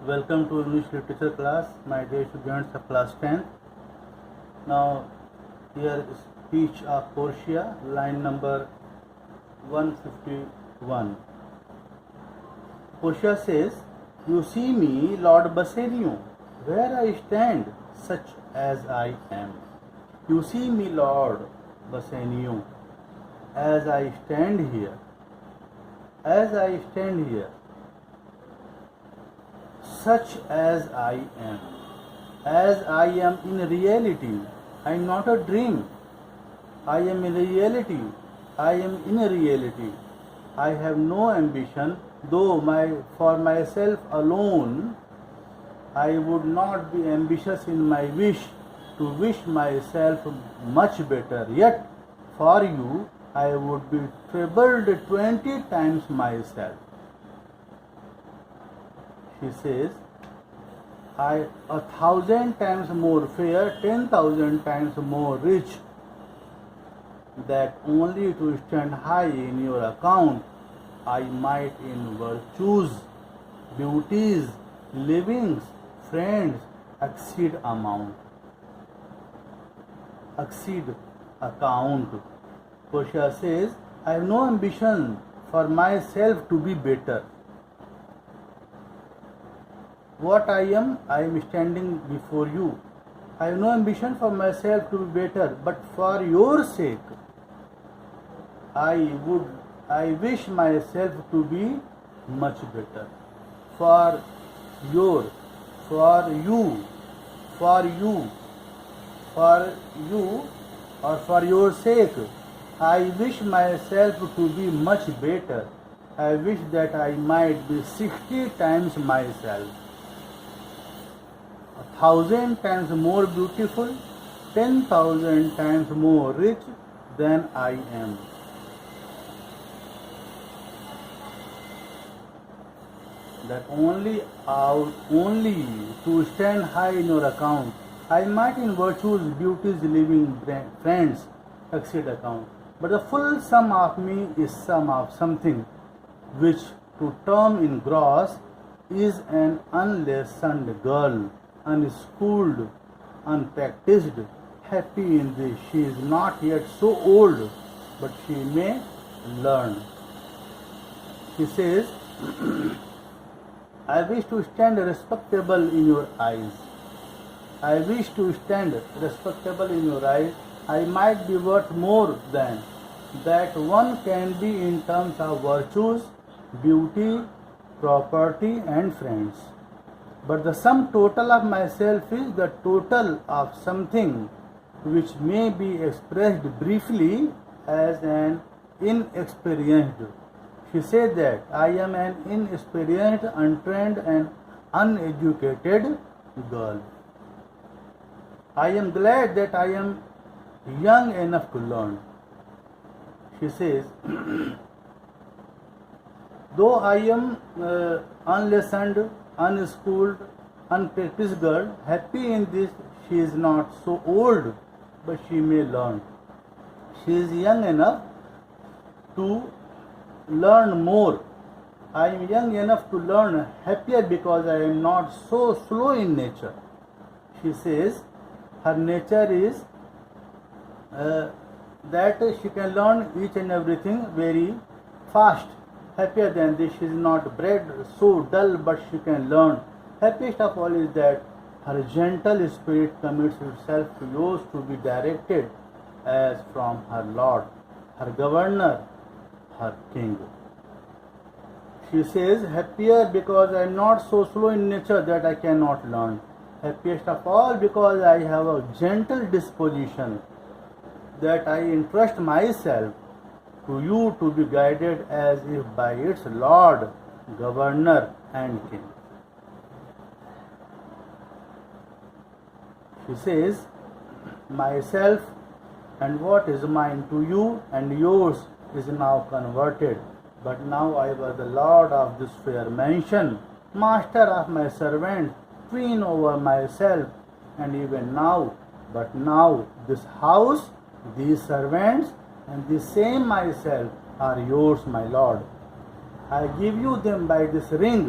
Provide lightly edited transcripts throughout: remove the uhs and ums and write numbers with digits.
Welcome to English literature class, my dear students of class 10th. Now, here is speech of Portia, line number 151. Portia says, "You see me, Lord Bassanio, where I stand, such as I am. You see me, Lord Bassanio, as I stand here. As I stand here. Such as I am. As I am in reality. I am not a dream. I am in reality. I am in reality. I have no ambition, though for myself alone I would not be ambitious in my wish to wish myself much better. Yet for you I would be troubled 20 times myself." She says, "I 1,000 times more fair, 10,000 times more rich, that only to stand high in your account I might in virtues, beauties, livings, friends exceed account." Portia says, "I have no ambition for myself to be better. What I am standing before you. I have no ambition for myself to be better, but for your sake, I wish myself to be much better. For you, or for your sake, I wish myself to be much better. I wish that I might be 60 times myself. 1,000 times more beautiful, 10,000 times more rich than I am." That only to stand high in your account, I might in virtues, beauties, living, friends exceed account. But the full sum of me is sum of something which, to term in gross, is an unlessoned girl, unschooled, unpracticed, happy in this. She is not yet so old, but she may learn. She says, "I wish to stand respectable in your eyes. I wish to stand respectable in your eyes. I might be worth more than that one can be in terms of virtues, beauty, property, and friends. But the sum total of myself is the total of something which may be expressed briefly as an inexperienced." She said that I am an inexperienced, untrained, and uneducated girl. I am glad that I am young enough to learn. She says, "Though I am unlessoned, unschooled, unpracticed girl, happy in this, she is not so old, but she may learn. She is young enough to learn more. I am young enough to learn, happier because I am not so slow in nature." She says her nature is that she can learn each and everything very fast. Happier than this, she is not bred so dull, but she can learn. Happiest of all is that her gentle spirit commits itself to yours to be directed as from her Lord, her governor, her king. She says, "Happier because I am not so slow in nature that I cannot learn. Happiest of all because I have a gentle disposition, that I entrust myself to you to be guided as if by its Lord, Governor, and King." She says, "Myself and what is mine to you and yours is now converted. But now I was the lord of this fair mansion, master of my servants, queen over myself, and even now, but now this house, these servants, and the same myself are yours, my lord. I give you them by this ring,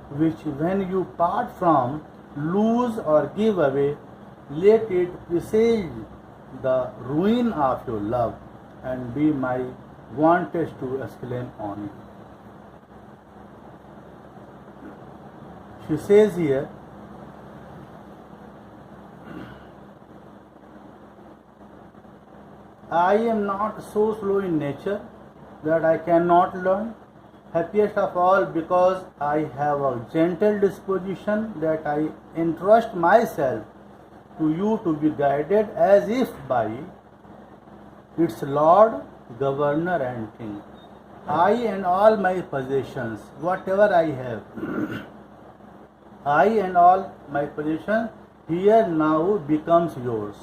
which when you part from, lose or give away, let it presage the ruin of your love, and be my vantage to exclaim on it. She says here, I am not so slow in nature that I cannot learn, happiest of all because I have a gentle disposition, that I entrust myself to you to be guided as if by its Lord, Governor and King. I and all my possessions, whatever I have, I and all my possessions here now becomes yours.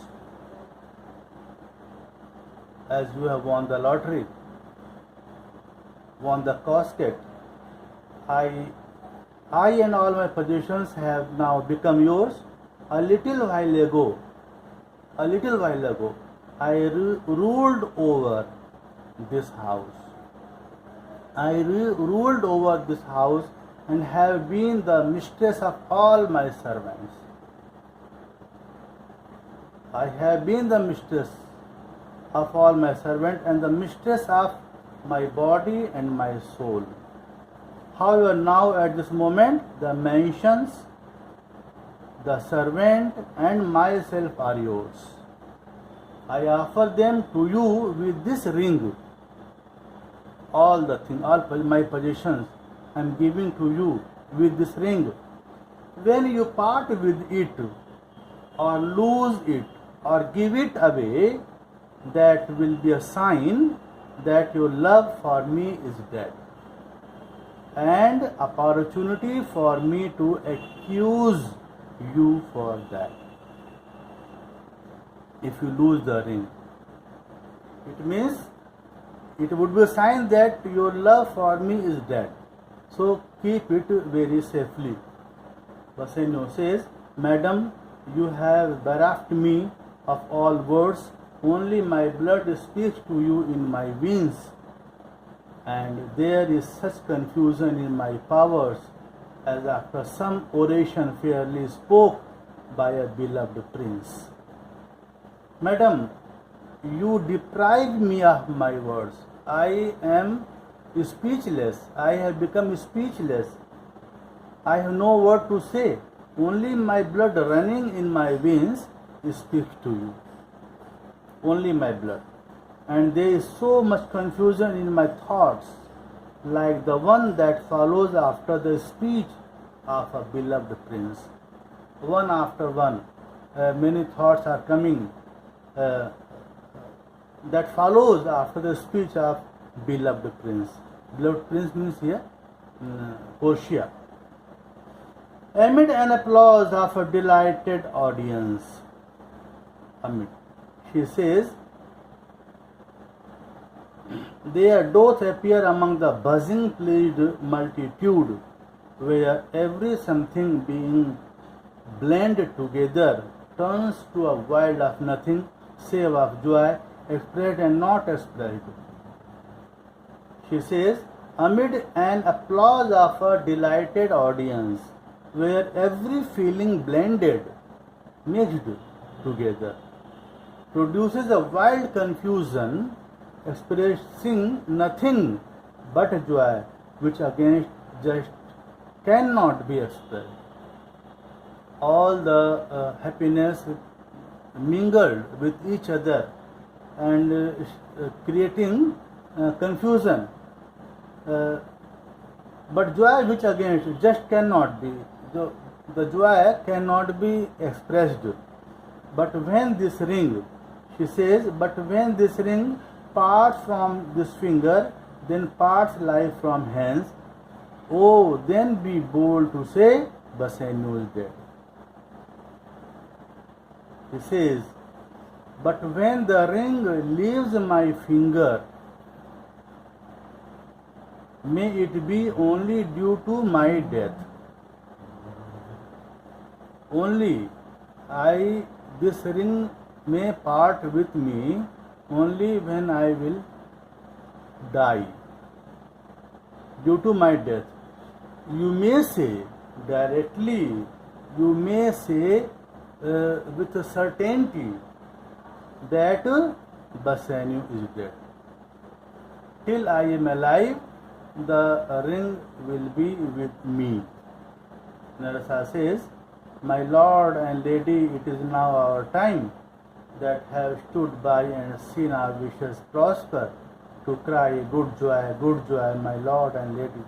As you have won the lottery, won the casket, I and all my possessions have now become yours. A little while ago, I ruled over this house. I ruled over this house and have been the mistress of all my servants. I have been the mistress of all my servants and the mistress of my body and my soul. However, now at this moment, the mansions, the servant and myself are yours. I offer them to you with this ring. All the things, all my possessions, I am giving to you with this ring. When you part with it, or lose it, or give it away, that will be a sign that your love for me is dead, and opportunity for me to accuse you for that. If you lose the ring, it means it would be a sign that your love for me is dead. So keep it very safely. Bassanio says, Madam, you have bereft me of all words. Only my blood speaks to you in my veins, and there is such confusion in my powers as after some oration fairly spoke by a beloved prince. Madam, you deprive me of my words. I am speechless. I have become speechless. I have no word to say. Only my blood running in my veins speaks to you. Only my blood. And there is so much confusion in my thoughts, like the one that follows after the speech of a beloved prince. One after one, many thoughts are coming that follows after the speech of beloved prince. Beloved prince means here Portia. Amid an applause of a delighted audience, she says, there doth appear among the buzzing pleased multitude, where every something being blended together turns to a world of nothing save of joy, expressed and not expressed. She says, amid an applause of a delighted audience, where every feeling blended, mixed together, produces a wild confusion, expressing nothing but joy, which against just cannot be expressed. All the happiness mingled with each other and creating confusion, but joy which against just cannot be, the joy cannot be expressed. But when this ring, she says, but when this ring parts from this finger, then parts life from hands, oh, then be bold to say, Bassanio is dead. He says, but when the ring leaves my finger, may it be only due to my death. Only this ring may part with me only when I will die, due to my death. You may say directly, you may say with certainty that Bassanio is dead. Till I am alive, the ring will be with me. Nerissa says, my lord and lady, it is now our time that have stood by and seen our wishes prosper, to cry, good joy, my lord and lady.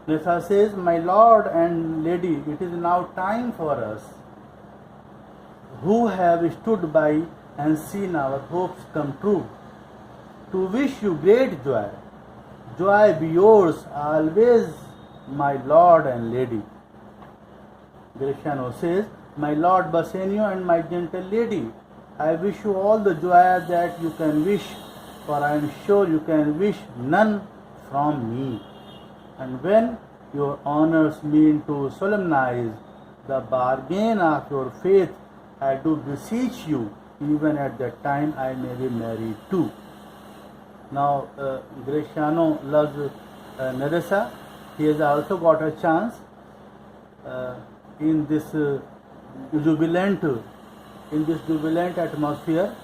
Nerissa says, my lord and lady, it is now time for us, who have stood by and seen our hopes come true, to wish you great joy. Joy be yours always, my lord and lady. Gratiano says, my lord Bassanio and my gentle lady, I wish you all the joy that you can wish, for I am sure you can wish none from me. And when your honors mean to solemnize the bargain of your faith, I do beseech you, even at that time I may be married too. Now, Gratiano loves Nerissa. He has also got a chance in this jubilant atmosphere.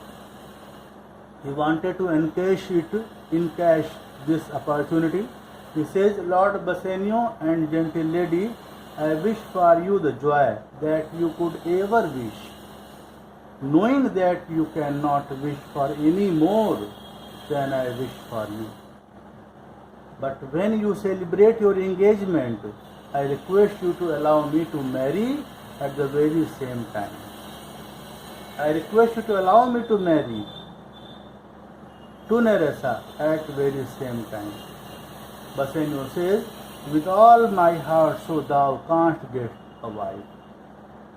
He wanted to encash this opportunity. He says, Lord Bassanio and gentle lady, I wish for you the joy that you could ever wish, knowing that you cannot wish for any more than I wish for you. But when you celebrate your engagement, I request you to allow me to marry at the very same time. I request you to allow me to marry to Nerissa at the very same time. Bassanio says, with all my heart, so thou canst get a wife.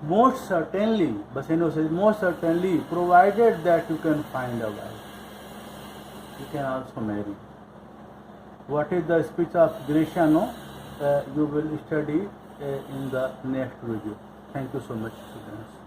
Most certainly, Bassanio says, most certainly, provided that you can find a wife, you can also marry. What is the speech of Gratiano? You will study in the next video. Thank you so much, students.